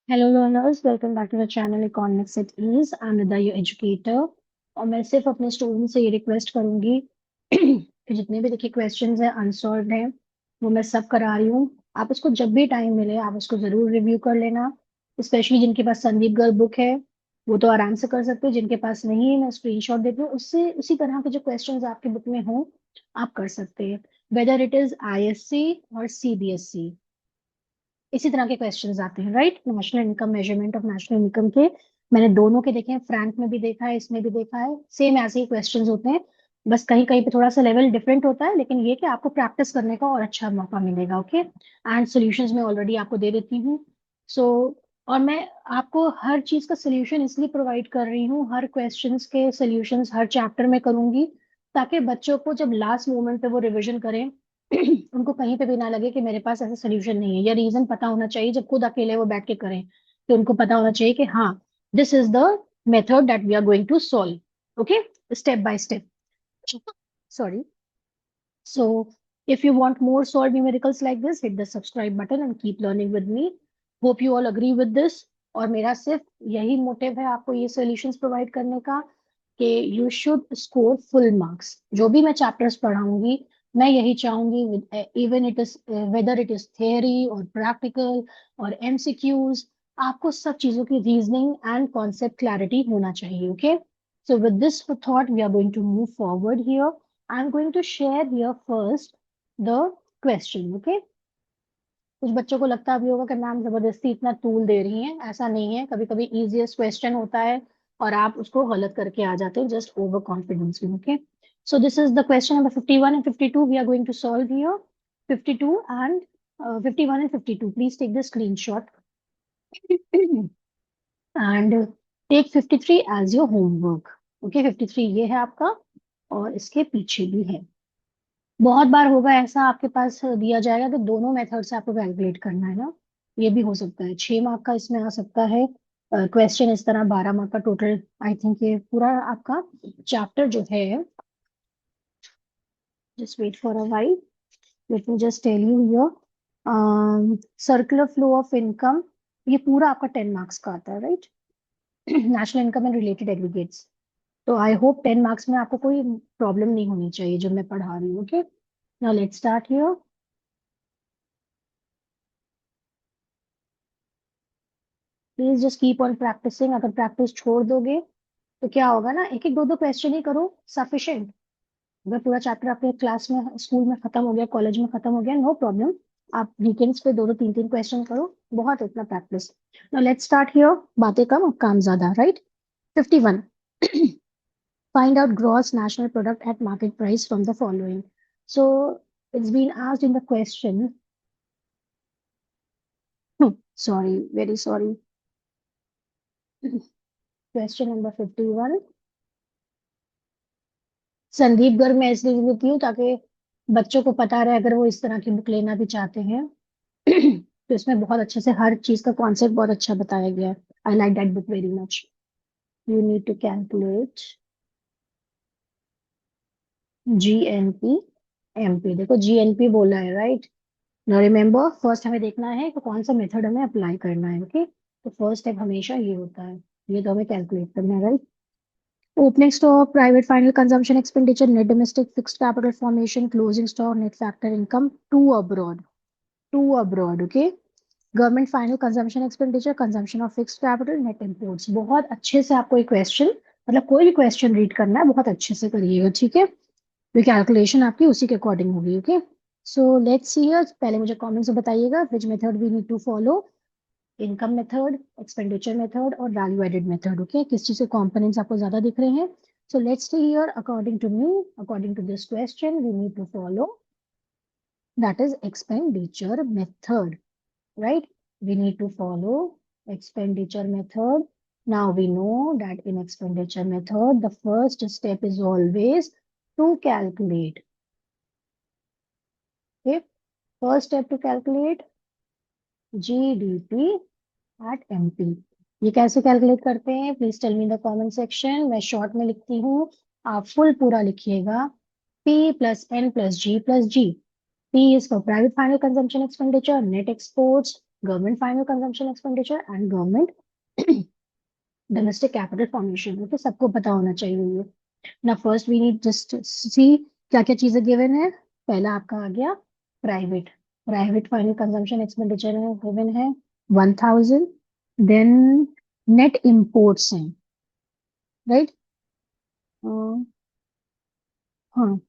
Hello learners, welcome back to the channel economics at ease. I am Nida your educator. और मैं सिर्फ अपने student से ये रिक्वेस्ट करूंगी कि जितने भी देखिए क्वेश्चंस हैं अनसॉल्व्ड हैं वो मैं सब करा रही हूँ। आप उसको जब भी टाइम मिले आप उसको जरूर रिव्यू कर लेना। स्पेशली जिनके पास संदीप गर्ग बुक है वो तो आराम से कर सकते हो, जिनके पास नहीं है मैं स्क्रीनशॉट देती हूँ, उससे उसी तरह के जो क्वेश्चंस आपकी बुक में हो आप कर सकते हैं, वेदर इट इज आईएससी और सीबीएसई। इसी तरह के क्वेश्चंस आते हैं, right. National income, measurement of national income के मैंने दोनों के देखे हैं, फ्रैंक में भी देखा है, इसमें भी देखा है, सेम ऐसे ही क्वेश्चंस होते हैं। बस कहीं कहीं पे थोड़ा सा लेवल डिफरेंट होता है, लेकिन ये कि आपको प्रैक्टिस करने का और अच्छा मौका मिलेगा। ओके, एंड सॉल्यूशंस मैं ऑलरेडी आपको दे देती हूँ। सो और मैं आपको हर चीज का सोल्यूशन इसलिए प्रोवाइड कर रही हूँ, हर क्वेश्चंस के सोल्यूशंस हर चैप्टर में करूंगी, ताकि बच्चों को जब लास्ट मोमेंट पे वो रिवीजन करें उनको कहीं पे भी ना लगे कि मेरे पास ऐसा सोल्यूशन नहीं है, या रीजन पता होना चाहिए जब खुद अकेले वो बैठ के करें तो उनको पता होना चाहिए कि हाँ, this is the method that we are going to solve. Okay, step by step. Sorry. So if you want more solved numericals like this, hit the subscribe button and keep learning with me. Hope you all agree with this. और मेरा सिर्फ यही motive है आपको ये solutions provide करने का कि you should score full marks. जो भी मैं चैप्टर्स पढ़ाऊंगी मैं यही चाहूंगी, even it is whether it is theory और प्रैक्टिकल और एमसीक्यूज, आपको सब चीजों की रीजनिंग एंड कॉन्सेप्ट क्लैरिटी होना चाहिए। Okay, so with this thought we are going to move forward here. I'm going to share here first the question. Okay, कुछ बच्चों को लगता भी होगा कि मैम जबरदस्ती इतना टूल दे रही हैं, ऐसा नहीं है। कभी कभी इजीएस्ट क्वेश्चन होता है और आप उसको गलत करके आ जाते हो जस्ट ओवर कॉन्फिडेंस में। Okay, so this is the question number 51 and 52 we are going to solve here. 52 and 51 and 52, please take the screenshot and take 53 as your homework. Okay, 53 ये है आपका और इसके पीछे भी है। बहुत बार होगा ऐसा आपके पास दिया जाएगा कि दोनों मेथड से आपको कैलकुलेट करना है ना, ये भी हो सकता है। 6 मार्क का इसमें आ सकता है क्वेश्चन इस तरह, 12 मार्क का टोटल। आई थिंक ये पूरा आपका चैप्टर जो है, just wait for a while, let me just tell you here, circular flow of income, ये पूरा आपका 10 मार्क्स का आता है, right. National income and related aggregates. तो आई होप 10 मार्क्स में आपको कोई प्रॉब्लम नहीं होनी चाहिए जो मैं पढ़ा रही हूँ। Okay, now let's start here. Please just keep on practising. अगर प्रैक्टिस छोड़ दोगे तो क्या होगा ना, एक एक दो दो क्वेश्चन ही करो, सफिशिएंट। अगर पूरा चैप्टर आपके क्लास में, स्कूल में खत्म हो गया, कॉलेज में खत्म हो गया, नो प्रॉब्लम। आप वीकेंड्स पे दो दो तीन तीन क्वेश्चन करो, बहुत है इतना practice. Now let's start here. बातें कम और काम ज्यादा, right. 51, find out gross national product at market price from the following. So it's been asked in the question. Sorry, very sorry. Question number 51, Sandeep Garg मैं इसलिए देती हूँ ताकि बच्चों को पता रहे अगर वो इस तरह की बुक लेना भी चाहते हैं। तो इसमें बहुत अच्छे से हर चीज का कॉन्सेप्ट बहुत अच्छा बताया गया है। I like that book very much. You need to calculate GNP MP. देखो जीएनपी बोला है, राइट। नाउ रिमेम्बर, फर्स्ट हमें देखना है कि कौन सा मेथड हमें अप्लाई करना है। ओके, तो फर्स्ट स्टेप हमेशा ये होता है, ये तो हमें कैलकुलेट करना है, right. Opening stock, private final consumption expenditure, net domestic fixed capital formation, closing stock, net factor income, two abroad, okay. Government final consumption expenditure, consumption of fixed capital, net imports। बहुत अच्छे से आपको ये question, मतलब कोई भी question read करना है बहुत अच्छे से करिएगा, ठीक है। तो कैलकुलेशन आपकी उसी के अकॉर्डिंग होगी। Okay, so let's see here. पहले मुझे कमेंट्स में बताइएगा which method we need to follow, income method, expenditure method और वैल्यू एडेड मेथड। ओके, किस चीज के कंपोनेंट्स आपको ज्यादा दिख रहे हैं। So let's see here, according to me, according to this question we need to follow, that is expenditure method, right? We need to follow expenditure method. Now we know that in expenditure method, the first step is always to calculate. Okay, first step to calculate GDP at MP। ये कैसे calculate करते हैं, please tell me in the comment section. मैं short में लिखती हूँ, आप full पूरा लिखिएगा। P + N + G + G। P is for private final consumption expenditure, net exports, government final consumption expenditure and government domestic capital formation. Okay, सबको पता होना चाहिए ये। ना first we need just see क्या क्या चीजें गिवन है। पहला आपका आ गया private, private final consumption expenditure है गिवन है 1000। देन नेट इंपोर्ट्स हैं, राइट। हाँ,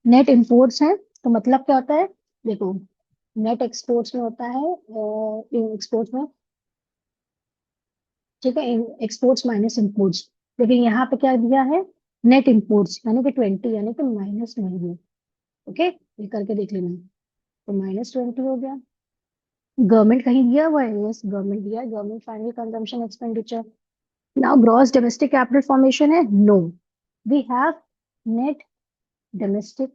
नेट इंपोर्ट्स हैं तो मतलब क्या होता है, देखो नेट एक्सपोर्ट्स में होता है, एक्सपोर्ट्स में, ठीक है, एक्सपोर्ट्स माइनस इंपोर्ट्स। लेकिन यहाँ पे क्या दिया है, नेट इंपोर्ट्स यानी कि 20, यानी कि माइनस में है। ओके, ये करके देख लेना। तो -20 हो गया। गवर्नमेंट कहीं दिया हुआ है, यस गवर्नमेंट दिया है, government final consumption expenditure. Now gross domestic capital formation है, no we have net domestic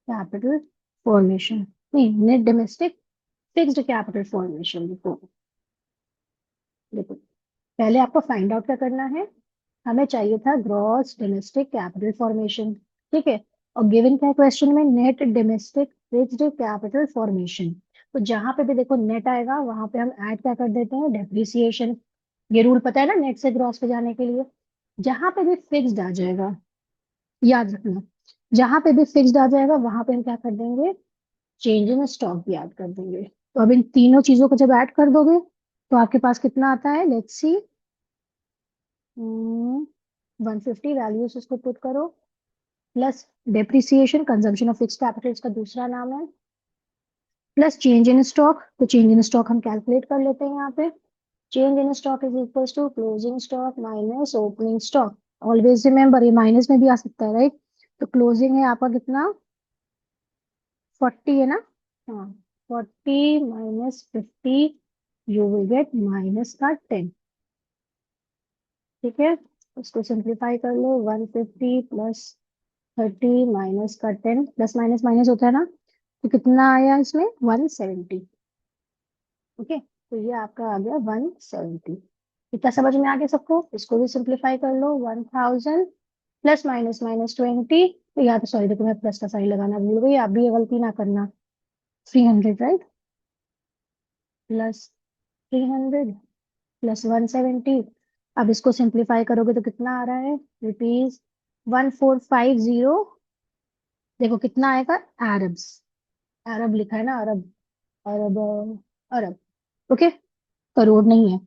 capital formation, नहीं net domestic fixed capital formation. देखो देखो, पहले आपको फाइंड आउट क्या करना है, हमें चाहिए था ग्रॉस डोमेस्टिक कैपिटल फॉर्मेशन, ठीक है। और गिवन क्या है क्वेश्चन में, net domestic fixed capital formation. तो जहां पे भी देखो नेट आएगा वहां पे हम ऐड क्या कर देते हैं, डेप्रिसिएशन। ये रूल पता है ना नेट से ग्रॉस पे जाने के लिए। जहां पे भी फिक्स्ड आ जाएगा, याद रखना, जहां पे भी फिक्स्ड आ जाएगा वहां पे हम क्या कर देंगे, चेंज इन स्टॉक भी ऐड कर देंगे। तो अब इन तीनों चीजों को जब ऐड कर दोगे तो आपके पास कितना आता है, लेट्स सी, 150 वैल्यूज उसको पुट करो, plus depreciation consumption of fixed capital इसका दूसरा नाम है, प्लस चेंज इन स्टॉक। तो चेंज इन स्टॉक हम कैलकुलेट कर लेते हैं यहाँ पे। Change in stock is equals to closing stock minus opening stock. Always remember ये माइनस में भी आ सकता है, राइट। तो क्लोजिंग है आपका कितना, 40 है ना, हाँ, 40 -50, यू विल गेट माइनस का 10, ठीक है। उसको सिंप्लीफाई कर लो, 150 प्लस 30 माइनस का 10, प्लस माइनस माइनस होता है ना, तो कितना आया इसमें 170। ओके, तो ये आपका आ गया 170। इतना समझ में आ गया सबको, इसको भी सिंप्लीफाई कर लो, 1000 प्लस माइनस -20, तो यहाँ तो सॉरी देखो मैं प्लस का साइन लगाना भूल गई, आप भी ये गलती ना करना। 300, राइट, प्लस 300 प्लस 170। अब इसको सिंप्लीफाई करोगे तो कितना आ रहा है, ₹1450। देखो कितना आएगा, अरब्स, अरब लिखा है ना, अरब, अरब, अरब, ओके, करोड़ नहीं है।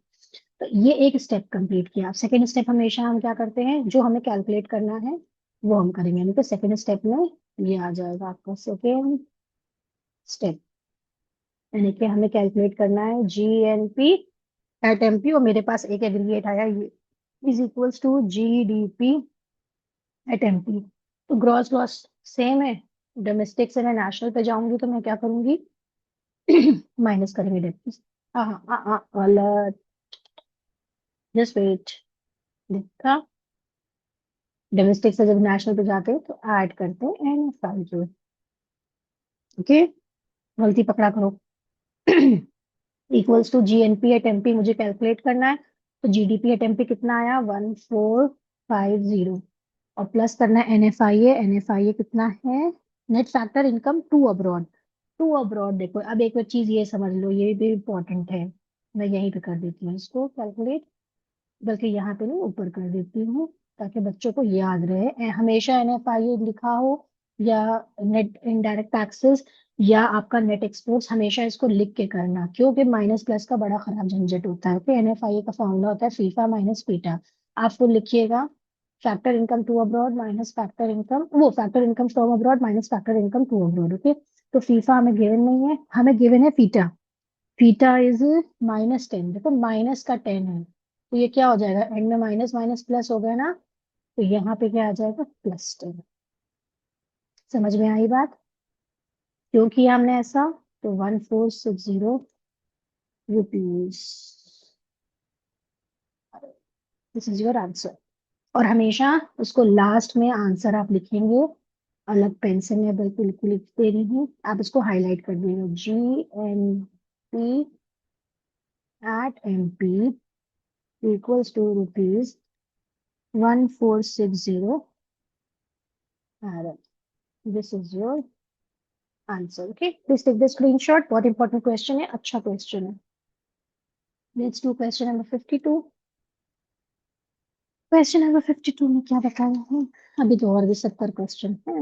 तो ये एक स्टेप कंप्लीट किया। सेकंड स्टेप हमेशा हम क्या करते हैं, जो हमें कैलकुलेट करना है वो हम करेंगे, यानी कि सेकंड स्टेप में ये आ जाएगा आपका सेकंड स्टेप, यानी कि हमें कैलकुलेट करना है GNP एट MP, और मेरे पास एक एग्रीगेट आया ये is equals to GDP at MP। तो ग्रॉस ग्रॉस सेम है, डोमेस्टिक से मैं नेशनल पे जाऊंगी तो मैं क्या करूंगी, माइनस करेंगे डेप्ट। हाँ हाँ हाँ, अलर्ट, जस्ट वेट, देखा, डोमेस्टिक से जब नेशनल पे जाते हैं तो ऐड करते हैं NFI। ओके, गलती पकड़ा करो। Equals to GNP at MP मुझे कैलकुलेट करना है, तो GDP एट MP कितना आया, 1450, और प्लस करना है NFIA, NFIA कितना है, net factor income to abroad. To abroad देखो, अब एक और चीज ये समझ लो, ये भी इम्पोर्टेंट है, मैं यहीं पे कर देती हूँ इसको कैलकुलेट, बल्कि यहाँ पे नहीं ऊपर कर देती हूँ ताकि बच्चों को याद रहे। हमेशा NFIA लिखा हो या नेट इनडायरेक्ट टैक्सेस या आपका नेट एक्सपोर्ट्स, हमेशा इसको लिख के करना, क्योंकि माइनस प्लस का बड़ा खराब झंझट होता है। तो NFIA का फॉर्मूला होता है फीफा माइनस पीटा। आपको लिखिएगा factor income to abroad minus factor income, वो factor income from abroad minus factor income to abroad. Okay, तो फीफा हमें गिवन नहीं है, हमें गिवन है फीटा। थीटा इज -10, देखो माइनस का 10 है, तो ये क्या हो जाएगा, एंड में माइनस माइनस प्लस हो गया ना, तो यहाँ पे क्या आ जाएगा, +10। समझ में आई बात, क्यों किया हमने ऐसा, तो 1460 rupees, this is your answer. और हमेशा उसको लास्ट में आंसर आप लिखेंगे, अलग पेन से मैं बिल्कुल लिख दे रही हूँ, आप इसको हाईलाइट कर दीजिए, GNP at MP equals to ₹1460। This is your answer. Okay, please take the screenshot, बहुत इंपॉर्टेंट क्वेश्चन है, अच्छा क्वेश्चन है। Let's do question number 52। Question number 52 में क्या बताया है? अभी तो और भी 70 क्वेश्चन है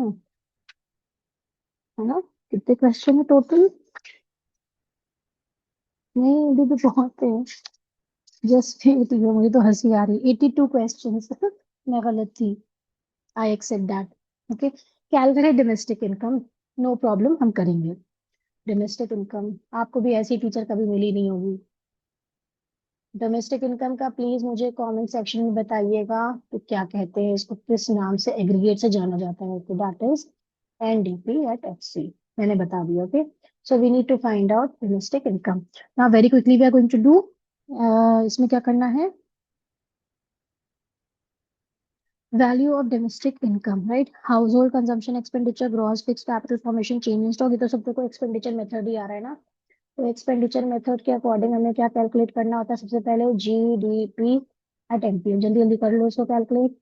ना? कितने क्वेश्चन है टोटल? नहीं, अभी तो बहुत है। जस्ट मुझे तो हंसी आ रही। 82 क्वेश्चन मैं गलत थी। I accept that. Okay, calculate domestic income. No problem, हम करेंगे। डोमेस्टिक इनकम आपको भी ऐसी टीचर कभी मिली नहीं होगी। डोमेस्टिक इनकम का प्लीज मुझे कमेंट सेक्शन में बताइएगा कि क्या कहते हैं इसको, किस नाम से एग्रीगेट से जाना जाता है। तो that is NDP at FC. मैंने बता दिया। Okay, so we need to find out domestic income. Now very quickly we are going to do, इसमें क्या करना है? Value of domestic income, right? Household consumption expenditure, gross fix capital formation, change in stock. ये तो सबको expenditure method ही आ रहा है ना। तो एक्सपेंडिचर मेथड के अकॉर्डिंग हमें क्या कैलकुलेट करना होता है? सबसे पहले जीडीपी एट एमपी। जल्दी जल्दी कर लो इसको calculate.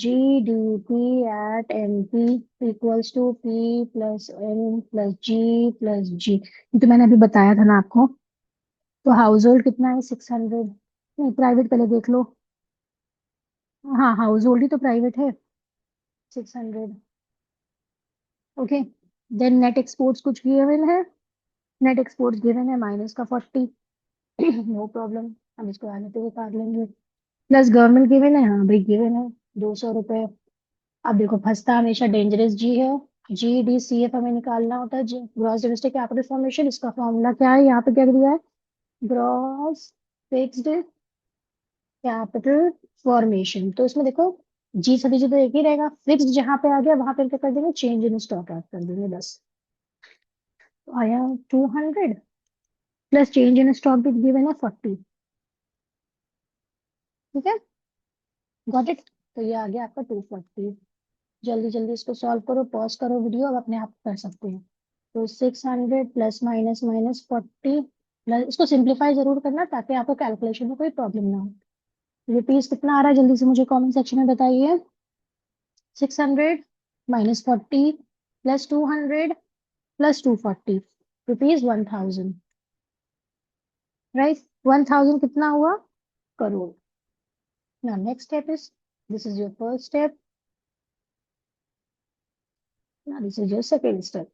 GDP at MP equals to P plus N plus G. ये तो मैंने अभी बताया था ना आपको। तो हाउस होल्ड कितना है? 600। नहीं, प्राइवेट पहले देख लो। हाँ, हाउस होल्ड ही तो प्राइवेट है। 600। ओके, देन नेट एक्सपोर्ट्स कुछ गिवन है। नेट एक्सपोर्ट्स गिवन है माइनस का 40। नो प्रॉब्लम, हम इसको आगे पे कर लेंगे। प्लस गवर्नमेंट गिवन है, हाँ भाई गिवन है, 200 रुपए। अब देखो, फंसता हमेशा डेंजरस जी है। जी डी सी एफ हमें निकालना होता है, ग्रॉस डोमेस्टिक कैपिटल फॉर्मेशन। इसका फॉर्मूला क्या है? यहाँ पे क्या दिया है? Gross fixed capital formation. तो इसमें देखो, जी सभी जी तो एक ही रहेगा। फिक्स्ड जहां पे आ गया वहां पे क्या कर देंगे? चेंज इन स्टॉक ऐड कर देंगे बस। तो आया 200, प्लस चेंज इन स्टॉक भी गिवन है 40। ठीक है, गॉट इट। तो ये आ गया आपका 240। जल्दी जल्दी इसको सॉल्व करो, पॉज करो वीडियो, अब अपने आप कर सकते हैं। तो 600 प्लस माइनस माइनस 40 प्लस, इसको सिंप्लीफाई जरूर करना ताकि आपको कैलकुलेशन में कोई प्रॉब्लम ना हो। रुपीज कितना आ रहा है जल्दी से मुझे कमेंट सेक्शन में बताइए। 600 minus 40 plus 200 plus 240, rupees 1000। Right, 1000 कितना हुआ? Crore. Now next step is, this is your first step. Now this is your second step.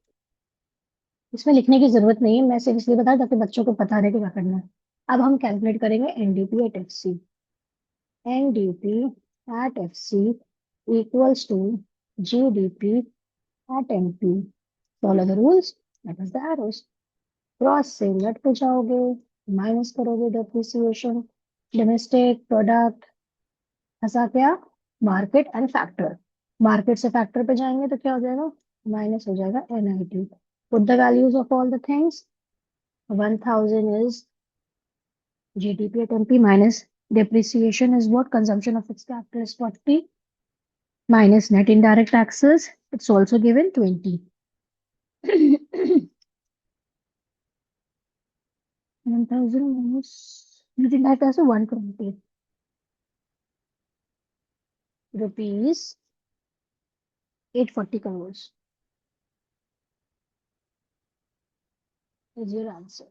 इसमें लिखने की जरूरत नहीं है, मैं सिर्फ इसलिए बता ताकि बच्चों को पता रहे कि क्या करना है। अब हम कैलकुलेट करेंगे NDP at F C. NDP at F C equals to GDP at MP. Follow the rules, that is the arrows. Cross से नेट पे जाओगे, माइनस करोगे डेप्रिसिएशन, डोमेस्टिक प्रोडक्ट, ऐसा क्या? Market and factor. मार्केट से factor पे जाएंगे तो क्या हो जाएगा? माइनस हो जाएगा NIT. Put the values of all the things. 1000 is GDP at MP minus depreciation is what? Consumption of fixed capital is 40 minus net indirect taxes. It's also given 20. 1000 minus net indirect taxes 120 rupees 840 crores is your answer.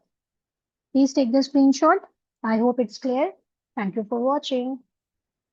Please take the screenshot. I hope it's clear. Thank you for watching.